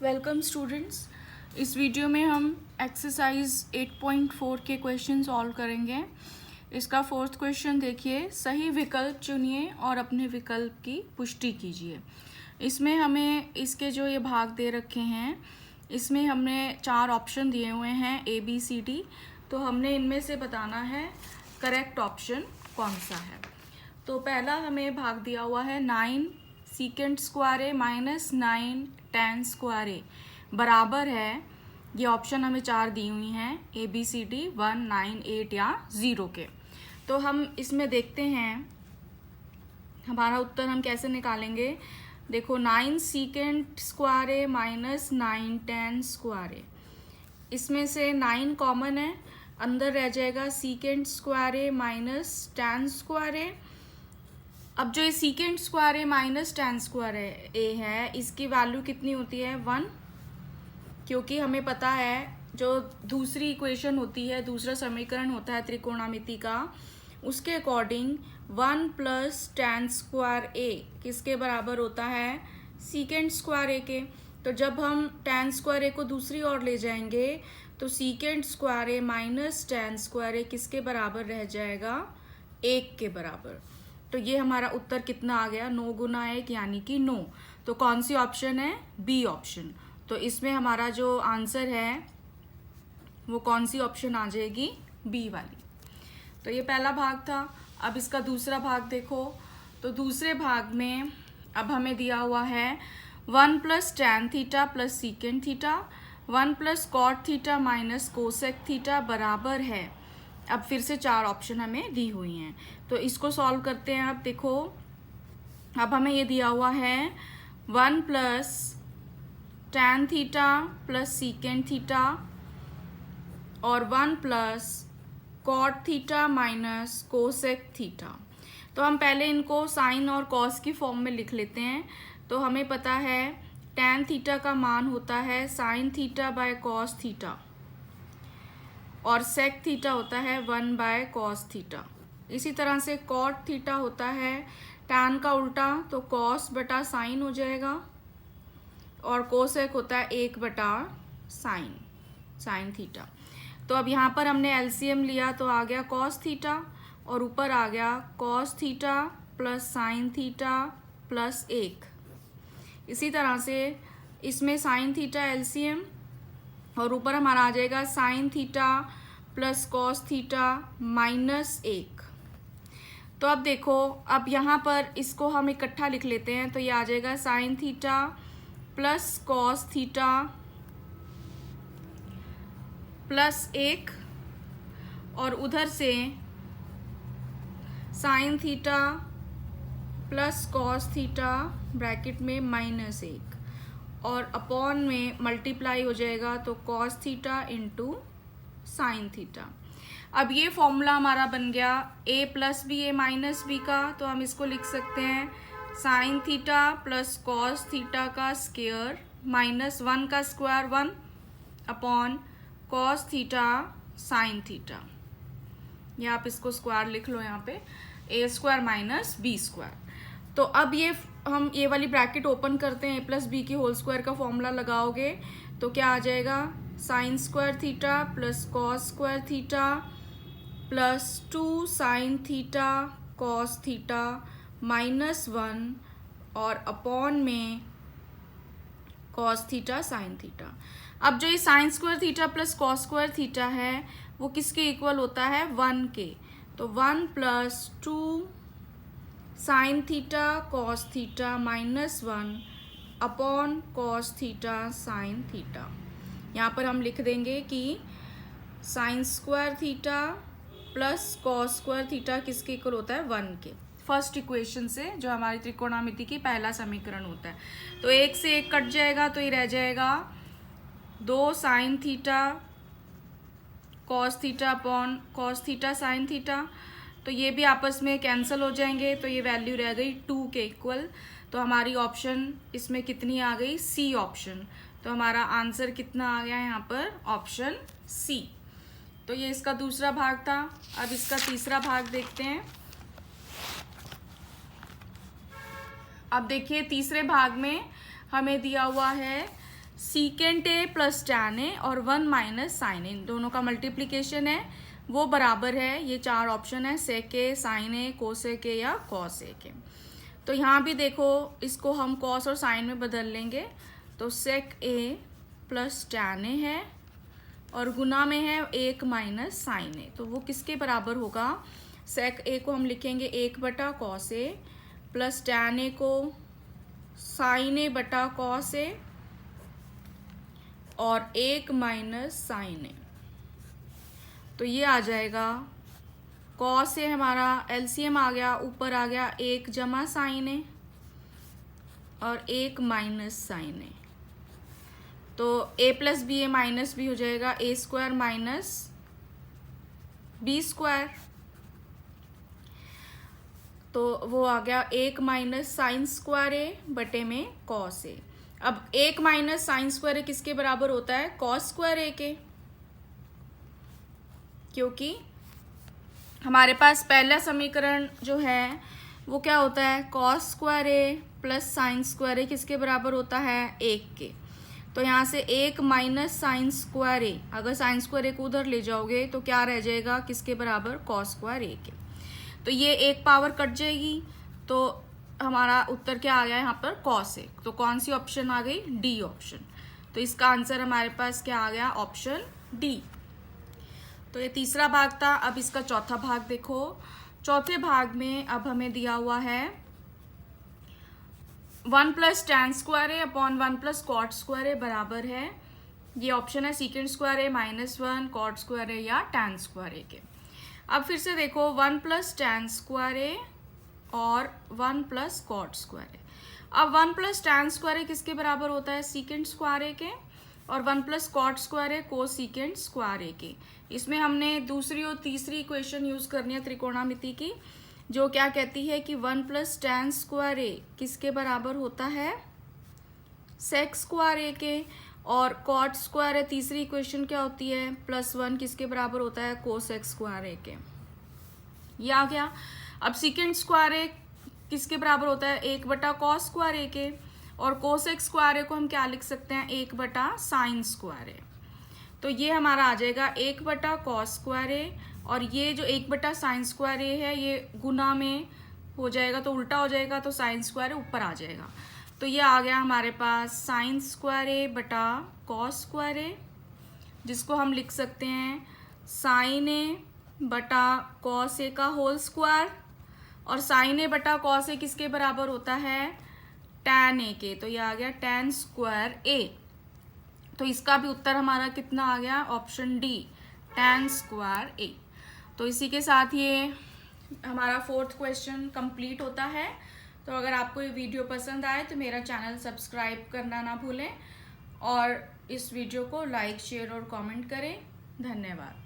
Welcome students. इस video में हम एक्सरसाइज 8.4 के क्वेश्चन सॉल्व करेंगे। इसका फोर्थ क्वेश्चन देखिए, सही विकल्प चुनिए और अपने विकल्प की पुष्टि कीजिए। इसमें हमें इसके जो ये भाग दे रखे हैं, इसमें हमने 4 ऑप्शन दिए हुए हैं ABCD। तो हमने इनमें से बताना है करेक्ट ऑप्शन कौन सा है। तो पहला हमें भाग दिया हुआ है 9 सीकेंट स्क्वायर ए माइनस 9 टेन स्क्वायर ए बराबर है, ये ऑप्शन हमें 4 दी हुई हैं ABCD 1, 9, 8 या 0 के। तो हम इसमें देखते हैं हमारा उत्तर हम कैसे निकालेंगे। देखो 9 सीकेंट स्क्वायर ए माइनस 9 टेन स्क्वायर ए, इसमें से 9 कॉमन है, अंदर रह जाएगा सीकेंट स्क्वायर ए माइनस टेन स्क्वायर ए। अब जो ये सीकेंट स्क्वायर ए माइनस टेन स्क्वायर ए है, इसकी वैल्यू कितनी होती है 1, क्योंकि हमें पता है जो दूसरी इक्वेशन होती है, दूसरा समीकरण होता है त्रिकोणमिति का, उसके अकॉर्डिंग 1 प्लस टेन स्क्वायर ए किसके बराबर होता है, सीकेंट स्क्वायर ए के। तो जब हम टेन स्क्वायर ए को दूसरी ओर ले जाएंगे तो सीकेंट स्क्वायर ए माइनस टेन स्क्वायर ए किसके बराबर रह जाएगा, 1 के बराबर। तो ये हमारा उत्तर कितना आ गया, 9 गुना 1 यानी कि 9। तो कौन सी ऑप्शन है, बी ऑप्शन। तो इसमें हमारा जो आंसर है वो कौन सी ऑप्शन आ जाएगी, बी वाली। तो ये पहला भाग था। अब इसका दूसरा भाग देखो। तो दूसरे भाग में अब हमें दिया हुआ है 1 plus tan theta plus secant theta, 1 plus cot theta minus cosec theta बराबर है। अब फिर से 4 ऑप्शन हमें दी हुई हैं, तो इसको सॉल्व करते हैं। अब देखो, अब हमें ये दिया हुआ है 1 plus tan theta plus secant theta और 1 plus cot theta minus cosec theta. तो हम पहले इनको साइन और कॉस की फॉर्म में लिख लेते हैं। तो हमें पता है टेन थीटा का मान होता है sine theta by cos theta और सेक थीटा होता है 1 बाय कॉस थीटा। इसी तरह से कॉट थीटा होता है टैन का उल्टा, तो कॉस बटा साइन हो जाएगा, और कोसेक होता है 1 बटा साइन थीटा। तो अब यहाँ पर हमने एलसीएम लिया तो आ गया कॉस थीटा और ऊपर आ गया cos theta plus sign theta plus 1। इसी तरह से इसमें साइन थीटा एलसीएम और ऊपर हमारा आ जाएगा sine theta plus cos theta minus 1। तो अब देखो, अब यहाँ पर इसको हम इकट्ठा लिख लेते हैं। तो ये आ जाएगा sine theta plus cos theta plus 1 और उधर से sine theta plus cos theta bracket में माइनस 1 और अपॉन में मल्टीप्लाई हो जाएगा, तो cos theta into sine theta. अब ये फॉर्मूला हमारा बन गया a plus B A minus B का। तो हम इसको लिख सकते हैं sine theta plus cos theta का स्क्वायर माइनस 1 का square 1 upon cos theta sine theta. या आप इसको स्क्वायर लिख लो यहाँ पे, a square minus B square. तो अब ये हम ये वाली ब्रैकेट ओपन करते हैं, a प्लस बी की होल स्क्वायर का फॉर्मूला लगाओगे तो क्या आ जाएगा, sine square theta plus cos square theta plus 2 sine theta cos theta minus 1 और अपॉन में कॉस थीटा साइन थीटा। अब जो ये sine square theta plus cos square theta है वो किसके इक्वल होता है, 1 के। तो 1 plus 2 sine theta cos theta minus 1 upon cos theta sine theta. यहाँ पर हम लिख देंगे कि sine square theta plus cos square theta किसके इक्वल होता है, 1 के। फर्स्ट इक्वेशन से जो हमारी त्रिकोणमिति की पहला समीकरण होता है। तो 1 से 1 कट जाएगा तो ये रह जाएगा 2 sine theta cos theta upon cos theta sine theta. तो ये भी आपस में कैंसिल हो जाएंगे, तो ये वैल्यू रह गई 2 के इक्वल। तो हमारी ऑप्शन इसमें कितनी आ गई, सी ऑप्शन। तो हमारा आंसर कितना आ गया यहाँ पर, ऑप्शन सी। तो ये इसका दूसरा भाग था। अब इसका तीसरा भाग देखते हैं। अब देखिए तीसरे भाग में हमें दिया हुआ है secant A plus tan A और 1 माइनस साइन ए, इन दोनों का मल्टीप्लीकेशन है वो बराबर है, ये 4 ऑप्शन है, सेक ए, साइन ए, कोसेक ए या कॉस ए के। तो यहाँ भी देखो इसको हम कॉस और साइन में बदल लेंगे, तो सेक ए प्लस टैन ए है और गुना में है 1 माइनस साइन ए, तो वो किसके बराबर होगा? सेक ए को हम लिखेंगे 1 बटा cos A plus tan A को साइन ए बटा कॉस ए और 1 माइनस साइन ए। तो ये आ जाएगा कॉस ए, हमारा एलसीएम आ गया, ऊपर आ गया 1 जमा साइन ए और 1 माइनस साइन ए, तो a plus B A minus B हो जाएगा, A square minus B square, तो वो आ गया 1 माइनस साइन स्क्वायर ए बटे में कॉस ए। अब 1 माइनस साइन स्क्वायर ए किसके बराबर होता है? कॉस स्क्वायर ए के, क्योंकि हमारे पास पहला समीकरण जो है वो क्या होता है? कॉस स्क्वायर ए प्लस साइन स्क्वायर ए किसके बराबर होता है? 1 के। तो यहाँ से 1 माइनस साइन स्क्वायर ए, अगर साइन स्क्वायर ए को उधर ले जाओगे तो क्या रह जाएगा? किसके बराबर? कॉस स्क्वायर ए के। तो ये एक पावर कट जाएगी, तो हमारा उत्तर क्या आ गया यहाँ पर? Cos A. तो कौन सी ऑप्शन आ गई? D option. तो इसका आंसर हमारे पास क्या आ गया? Option D. तो ये तीसरा भाग था। अब इसका चौथा भाग देखो। चौथे भाग में अब हमें दिया हुआ है 1 प्लस टैन स्क्वायर ए अपॉन 1 प्लस कॉट स्क्वायर ए बराबर है, ये ऑप्शन है सीकेंट स्क्वायर ए -1, कॉट स्क्वायर ए या टैन स्क्वायर ए के। अब फिर से देखो 1 प्लस टैन स्क्वायर ए और 1 प्लस कॉट स्क्वायर ए। अब 1 प्लस टैन स्क्वायर ए किसके बराबर होता है? सीकेंट स्क्वायर ए के, और 1 प्लस कॉट स्क्वायर ए को सीकेंट स्क्वायर ए के। इसमें हमने दूसरी और तीसरी इक्वेशन यूज करनी है त्रिकोणामिति की, जो क्या कहती है कि 1 प्लस टैन स्क्वायर ए किसके बराबर होता है? सेक स्क्वायर ए के, और कॉट स्क्वायर ए तीसरी इक्वेशन क्या होती है? +1 किसके बराबर होता है? कोसेक स्क्वायर ए के। ये आ गया। अब सीकेंट स्क्वायर ए किसके बराबर होता है? 1 बटा कॉस स्क्वायर ए के, और कोसेक स्क्वायर ए को हम क्या लिख सकते हैं? 1 बटा साइन स्क्वायर ए। तो ये हमारा आ जाएगा 1 बटा कॉस स्क्वायर ए, और ये जो 1 बटा साइन स्क्वायर ए है ये गुना में हो जाएगा तो उल्टा हो जाएगा, तो साइन स्क्वायर ए ऊपर आ जाएगा। तो ये आ गया हमारे पास साइन स्क्वायर ए बटा कॉस स्क्वायर ए, जिसको हम लिख सकते हैं साइन ए बटा कॉस ए का होल स्क्वायर, और साइन ए बटा कॉस ए किसके बराबर होता है? टैन ए के। तो ये आ गया टैन स्क्वायर ए। तो इसका भी उत्तर हमारा कितना आ गया? ऑप्शन डी, टैन स्क्वायर ए। तो इसी के साथ ये हमारा 4th क्वेश्चन कंप्लीट होता है। तो अगर आपको ये वीडियो पसंद आए तो मेरा चैनल सब्सक्राइब करना ना भूलें, और इस वीडियो को लाइक, शेयर और कमेंट करें। धन्यवाद।